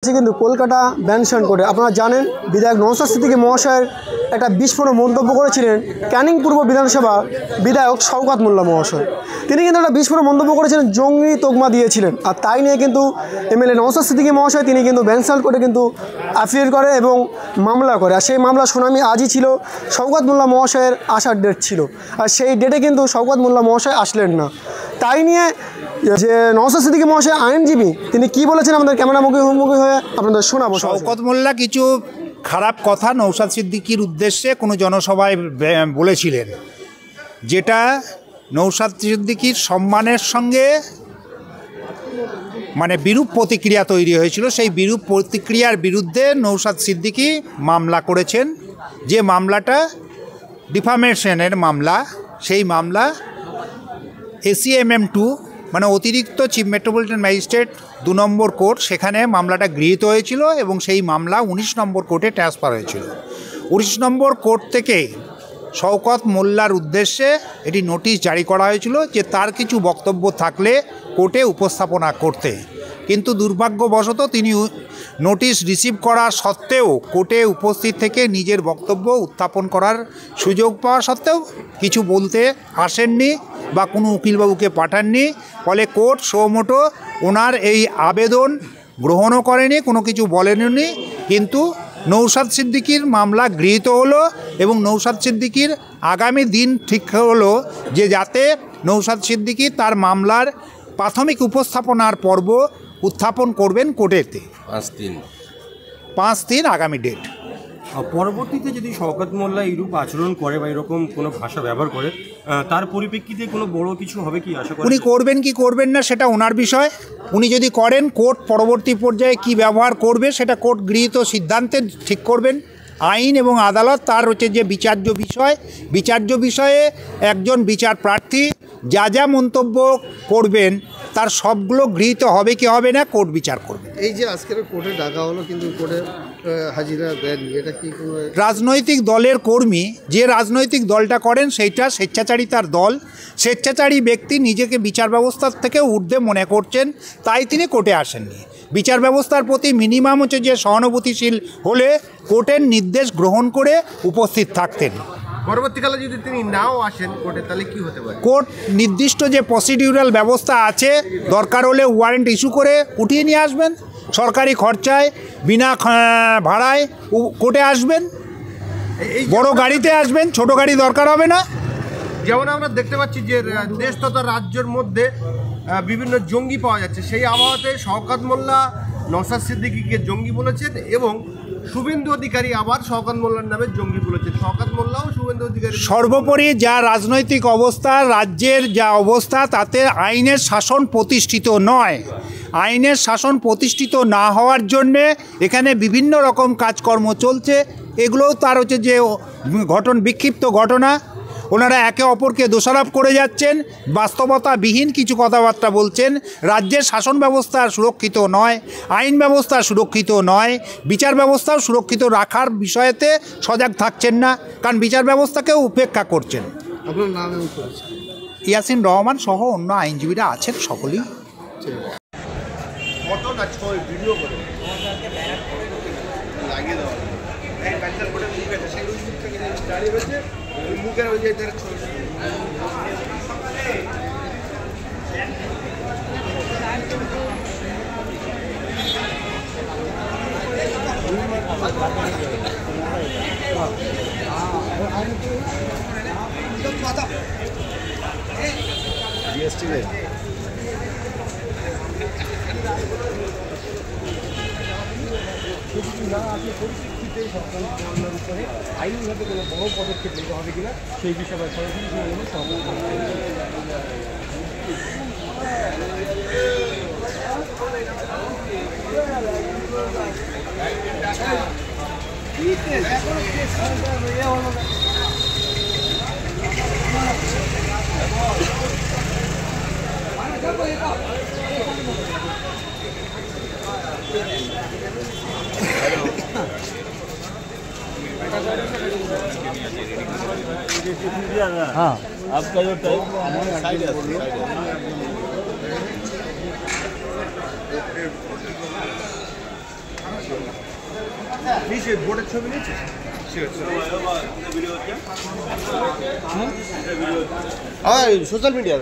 কিন্তু কলকাতা ব্যানসান কোর্টে আপনারা জানেন বিধায়ক নওশাদ সিদ্দিকী মহাশয়ের একটা বিস্ফোরক মন্তব্য করেছিলেন ক্যানিং পূর্ব বিধানসভা বিধায়ক শওকত মোল্লা মহাশয়। তিনি কিন্তু একটা বিস্ফোরক মন্তব্য করেছিলেন, জঙ্গি তকমা দিয়েছিলেন। আর তাই নিয়ে কিন্তু এমএলএ নওশাদ সিদ্দিকী মহাশয় তিনি কিন্তু ব্যানসান কোর্টে কিন্তু অ্যাফিয়ার করে এবং মামলা করে। আর সেই মামলা শুনানি আজই ছিল। শওকত মোল্লা মহাশয়ের আসার ডেট ছিল, আর সেই ডেটে কিন্তু শওকত মোল্লা মহাশয় আসলেন না। তাই নিয়ে যে নওশাদ সিদ্দিকী মহাশয় আইনজীবী তিনি কি বলেছেন আমাদের ক্যামেরা মুখোমুখি হয়ে আপনাদের শোনাবো। শওকত মোল্লা কিছু খারাপ কথা নওশাদ সিদ্দিকীর উদ্দেশ্যে কোনো জনসভায় বলেছিলেন, যেটা নওশাদ সিদ্দিকীর সম্মানের সঙ্গে মানে বিরূপ প্রতিক্রিয়া তৈরি হয়েছিল। সেই বিরূপ প্রতিক্রিয়ার বিরুদ্ধে নওশাদ সিদ্দিকী মামলা করেছেন, যে মামলাটা ডিফামেশনের মামলা। সেই মামলা ACMM 2 মানে অতিরিক্ত চিফ মেট্রোপলিটন ম্যাজিস্ট্রেট 2 নম্বর কোর্ট, সেখানে মামলাটা গৃহীত হয়েছিল এবং সেই মামলা 19 নম্বর কোর্টে ট্রান্সফার হয়েছিল। 19 নম্বর কোর্ট থেকে শওকত মোল্লার উদ্দেশ্যে এটি নোটিশ জারি করা হয়েছিল যে তার কিছু বক্তব্য থাকলে কোর্টে উপস্থাপনা করতে। কিন্তু দুর্ভাগ্যবশত তিনি নোটিশ রিসিভ করা সত্ত্বেও কোর্টে উপস্থিত থেকে নিজের বক্তব্য উত্থাপন করার সুযোগ পাওয়া সত্ত্বেও কিছু বলতে আসেননি বা কোনো উকিলবাবুকে পাঠাননি। ফলে কোর্ট সোমোটো ওনার এই আবেদন গ্রহণও করেনি, কোনো কিছু বলেননি। কিন্তু নওশাদ সিদ্দিকীর মামলা গৃহীত হলো এবং নওশাদ সিদ্দিকীর আগামী দিন ঠিক হলো যে যাতে নওশাদ সিদ্দিকী তার মামলার প্রাথমিক উপস্থাপনার পর্ব উত্থাপন করবেন কোর্টেতে 5 দিন আগামী ডেট। পরবর্তীতে যদি শওকত মোল্লা এইরূপ আচরণ করে বা এরকম কোনো ভাষা ব্যবহার করে, তার পরিপ্রেক্ষিতে কোনো বড় কিছু হবে কি আশা করেন? উনি করবেন কি করবেন না সেটা ওনার বিষয়। উনি যদি করেন, কোর্ট পরবর্তী পর্যায়ে কি ব্যবহার করবে সেটা কোর্ট গৃহীত সিদ্ধান্তে ঠিক করবেন। আইন এবং আদালত তার হচ্ছে যে বিচার্য বিষয়, বিচার্য বিষয়ে একজন বিচার প্রার্থী যা যা মন্তব্য করবেন তার সবগুলো গৃহীত হবে কি হবে না কোর্ট বিচার করবে। এই যে আজকের কোর্টে ডাকা হলো কিন্তু কোর্টে হাজিরা দেননি, এটা কি কোনো রাজনৈতিক দলের কর্মী যে রাজনৈতিক দলটা করেন সেইটা স্বেচ্ছাচারিতার দল। স্বেচ্ছাচারী ব্যক্তি নিজেকে বিচার ব্যবস্থার থেকে ঊর্ধ্বে মনে করছেন, তাই তিনি কোর্টে আসেননি। বিচার ব্যবস্থার প্রতি মিনিমাম হচ্ছে যে সহানুভূতিশীল হলে কোর্টের নির্দেশ গ্রহণ করে উপস্থিত থাকতেন। পরবর্তীকালে যদি তিনি নাও আসেন কোর্টে তাহলে কি হতে পারে? কোর্ট নির্দিষ্ট যে প্রসিডিউরাল ব্যবস্থা আছে, দরকার হলে ওয়ারেন্ট ইস্যু করে উঠিয়ে নিয়ে আসবেন, সরকারি খরচায় বিনা ভাড়ায় কোর্টে আসবেন, বড় গাড়িতে আসবেন, ছোট গাড়ি দরকার হবে না। যেমন আমরা দেখতে পাচ্ছি যে দেশ তথা রাজ্যের মধ্যে বিভিন্ন জঙ্গি পাওয়া যাচ্ছে, সেই আবহাওয়াতে শওকত মোল্লা নওশাদ সিদ্দিকীকে জঙ্গি বলেছেন এবং শুভেন্দু অধিকারী আবার শওকত মোল্লার নামে জঙ্গি বলেছেন। শওকত মোল্লাও শুভেন্দু অধিকারী। সর্বোপরি যা রাজনৈতিক অবস্থা, রাজ্যের যা অবস্থা, তাতে আইনের শাসন প্রতিষ্ঠিত নয়। আইনের শাসন প্রতিষ্ঠিত না হওয়ার জন্যে এখানে বিভিন্ন রকম কাজকর্ম চলছে। এগুলোও তার হচ্ছে যে বিক্ষিপ্ত ঘটনা। ওনারা একে অপরকে দোষারোপ করে যাচ্ছেন, বাস্তবতাবিহীন কিছু কথাবার্তা বলছেন। রাজ্যের শাসন ব্যবস্থা সুরক্ষিত নয়, আইন ব্যবস্থা সুরক্ষিত নয়, বিচার ব্যবস্থাও সুরক্ষিত রাখার বিষয়েতে সজাগ থাকছেন না, কারণ বিচার ব্যবস্থাকেও উপেক্ষা করছেন। আপনার নাম? ইয়াসিন রহমান সহ অন্য আইনজীবীরা আছেন, সকলেই। মুখের ওই যে জিএসটি রে পরিপ্রেক্ষিতে সরকার মামলার উপরে আইনভাবে কোনো বড় পদক্ষেপ নিতে হবে কিনা সেই বিষয়ে সরাসরি हाँ आपका जो टाइम বোর্ডের ছবি নিয়েছে সোশ্যাল মিডিয়া